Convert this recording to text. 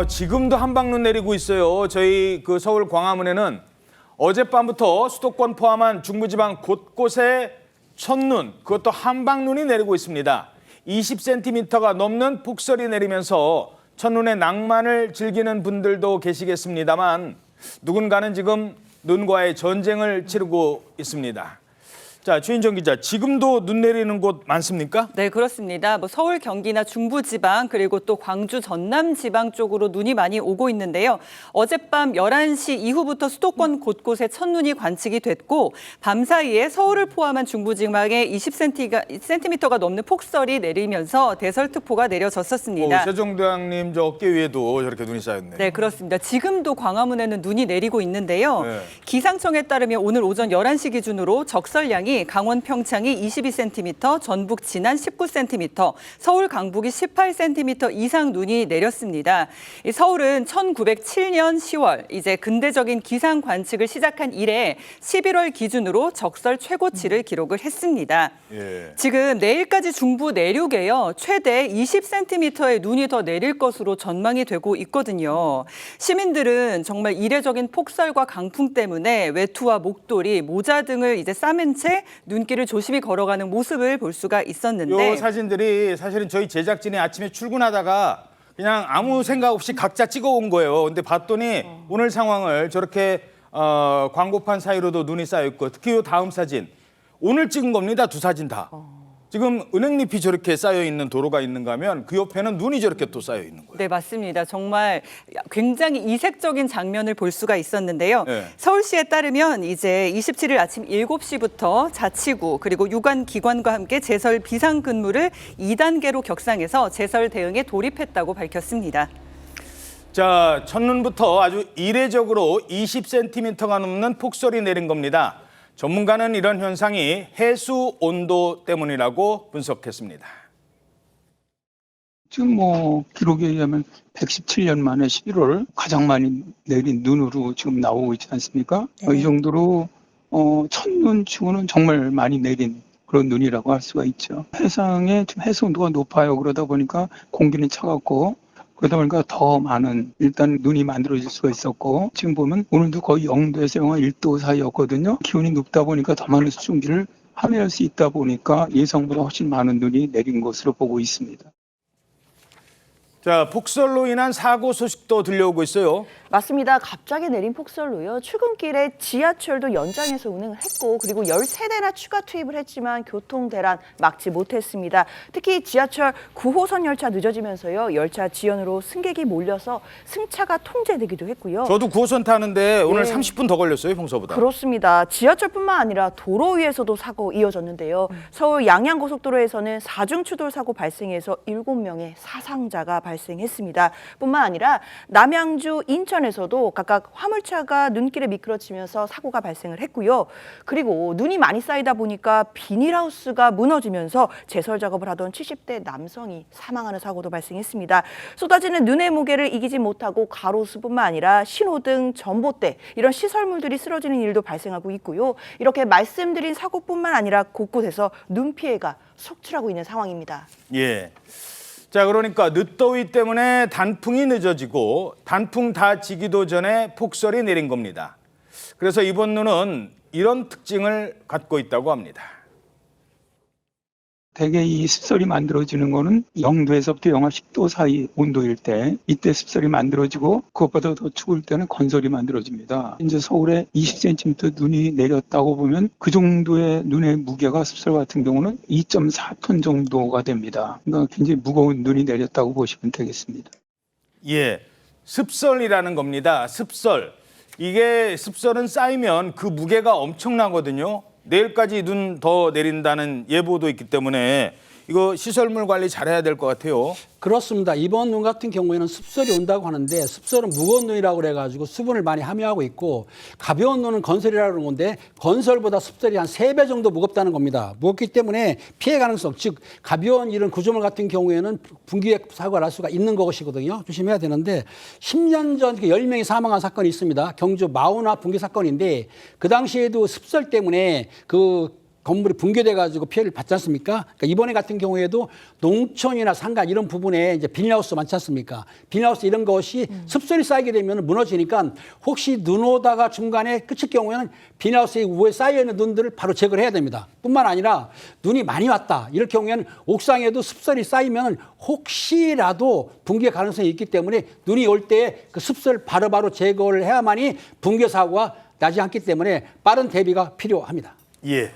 지금도 한방눈 내리고 있어요. 저희 그 서울 광화문에는 어젯밤부터 수도권 포함한 중부지방 곳곳에 첫눈, 그것도 한방눈이 내리고 있습니다. 20cm가 넘는 폭설이 내리면서 첫눈의 낭만을 즐기는 분들도 계시겠습니다만 누군가는 지금 눈과의 전쟁을 치르고 있습니다. 자, 최인정 기자, 지금도 눈 내리는 곳 많습니까? 네, 그렇습니다. 서울, 경기나 중부지방 그리고 또 광주, 전남 지방 쪽으로 눈이 많이 오고 있는데요. 어젯밤 11시 이후부터 수도권 곳곳에 첫눈이 관측이 됐고 밤 사이에 서울을 포함한 중부지방에 20cm가 넘는 폭설이 내리면서 대설특보가 내려졌었습니다. 세종대왕님 저 어깨 위에도 저렇게 눈이 쌓였네요. 네, 그렇습니다. 지금도 광화문에는 눈이 내리고 있는데요. 네. 기상청에 따르면 오늘 오전 11시 기준으로 적설량이 강원 평창이 22cm, 전북 진안 19cm, 서울 강북이 18cm 이상 눈이 내렸습니다. 서울은 1907년 10월 이제 근대적인 기상 관측을 시작한 이래 11월 기준으로 적설 최고치를 기록을 했습니다. 예. 지금 내일까지 중부 내륙에요. 최대 20cm의 눈이 더 내릴 것으로 전망이 되고 있거든요. 시민들은 정말 이례적인 폭설과 강풍 때문에 외투와 목도리, 모자 등을 이제 싸맨 채 눈길을 조심히 걸어가는 모습을 볼 수가 있었는데 이 사진들이 사실은 저희 제작진이 아침에 출근하다가 그냥 아무 생각 없이 각자 찍어온 거예요. 근데 봤더니 오늘 상황을 저렇게 광고판 사이로도 눈이 쌓여있고 특히 이 다음 사진 오늘 찍은 겁니다. 두 사진 다. 지금 은행잎이 저렇게 쌓여있는 도로가 있는가 하면 그 옆에는 눈이 저렇게 또 쌓여있는 거예요. 네, 맞습니다. 정말 굉장히 이색적인 장면을 볼 수가 있었는데요. 네. 서울시에 따르면 이제 27일 아침 7시부터 자치구 그리고 유관기관과 함께 제설 비상근무를 2단계로 격상해서 제설 대응에 돌입했다고 밝혔습니다. 자, 첫눈부터 아주 이례적으로 20cm가 넘는 폭설이 내린 겁니다. 전문가는 이런 현상이 해수 온도 때문이라고 분석했습니다. 지금 기록에 의하면 117년 만에 11월 가장 많이 내린 눈으로 지금 나오고 있지 않습니까? 네. 이 정도로 첫눈 치고는 정말 많이 내린 그런 눈이라고 할 수가 있죠. 해상에 지금 해수 온도가 높아요. 그러다 보니까 공기는 차갑고 그러다 보니까 더 많은 일단 눈이 만들어질 수가 있었고 지금 보면 오늘도 거의 0도에서 영하 1도 사이였거든요. 기온이 높다 보니까 더 많은 수증기를 함유할 수 있다 보니까 예상보다 훨씬 많은 눈이 내린 것으로 보고 있습니다. 자, 폭설로 인한 사고 소식도 들려오고 있어요. 맞습니다. 갑자기 내린 폭설로요. 출근길에 지하철도 연장해서 운행을 했고 그리고 13대나 추가 투입을 했지만 교통대란 막지 못했습니다. 특히 지하철 9호선 열차 늦어지면서요. 열차 지연으로 승객이 몰려서 승차가 통제되기도 했고요. 저도 9호선 타는데 오늘 네. 30분 더 걸렸어요, 평소보다. 그렇습니다. 지하철뿐만 아니라 도로 위에서도 사고 이어졌는데요. 서울 양양고속도로에서는 사중추돌 사고 발생해서 7명의 사상자가 발생했습니다. 뿐만 아니라 남양주, 인천에서도 각각 화물차가 눈길에 미끄러지면서 사고가 발생을 했고요. 그리고 눈이 많이 쌓이다 보니까 비닐하우스가 무너지면서 제설 작업을 하던 70대 남성이 사망하는 사고도 발생했습니다. 쏟아지는 눈의 무게를 이기지 못하고 가로수뿐만 아니라 신호등, 전봇대 이런 시설물들이 쓰러지는 일도 발생하고 있고요. 이렇게 말씀드린 사고뿐만 아니라 곳곳에서 눈 피해가 속출하고 있는 상황입니다. 예. 자, 그러니까 늦더위 때문에 단풍이 늦어지고 단풍 다 지기도 전에 폭설이 내린 겁니다. 그래서 이번 눈은 이런 특징을 갖고 있다고 합니다. 대개 이 습설이 만들어지는 거는 0도에서부터 영하 10도 사이 온도일 때 이때 습설이 만들어지고 그것보다 더 추울 때는 건설이 만들어집니다. 이제 서울에 20cm 눈이 내렸다고 보면 그 정도의 눈의 무게가 습설 같은 경우는 2.4톤 정도가 됩니다. 그러니까 굉장히 무거운 눈이 내렸다고 보시면 되겠습니다. 예, 습설이라는 겁니다. 습설. 이게 습설은 쌓이면 그 무게가 엄청나거든요. 내일까지 눈 더 내린다는 예보도 있기 때문에 이거 시설물 관리 잘해야 될 것 같아요. 그렇습니다. 이번 눈 같은 경우에는 습설이 온다고 하는데 습설은 무거운 눈이라고 그래가지고 수분을 많이 함유하고 있고 가벼운 눈은 건설이라고 하는 건데 건설보다 습설이 한 3배 정도 무겁다는 겁니다. 무겁기 때문에 피해 가능성, 즉 가벼운 이런 구조물 같은 경우에는 분기에 사고가 날 수가 있는 것이거든요. 조심해야 되는데 10년 전 10명이 사망한 사건이 있습니다. 경주 마우나 붕괴 사건인데 그 당시에도 습설 때문에 그 건물이 붕괴돼 가지고 피해를 받지 않습니까? 그러니까 이번에 같은 경우에도 농촌이나 상가 이런 부분에 이제 비닐하우스 많지 않습니까? 비닐하우스 이런 것이 습설이 쌓이게 되면 무너지니까 혹시 눈 오다가 중간에 끝일 경우에는 비닐하우스 위에 쌓여 있는 눈들을 바로 제거를 해야 됩니다. 뿐만 아니라 눈이 많이 왔다 이럴 경우에는 옥상에도 습설이 쌓이면 혹시라도 붕괴 가능성이 있기 때문에 눈이 올 때 그 습설 바로바로 제거를 해야만이 붕괴 사고가 나지 않기 때문에 빠른 대비가 필요합니다. 예.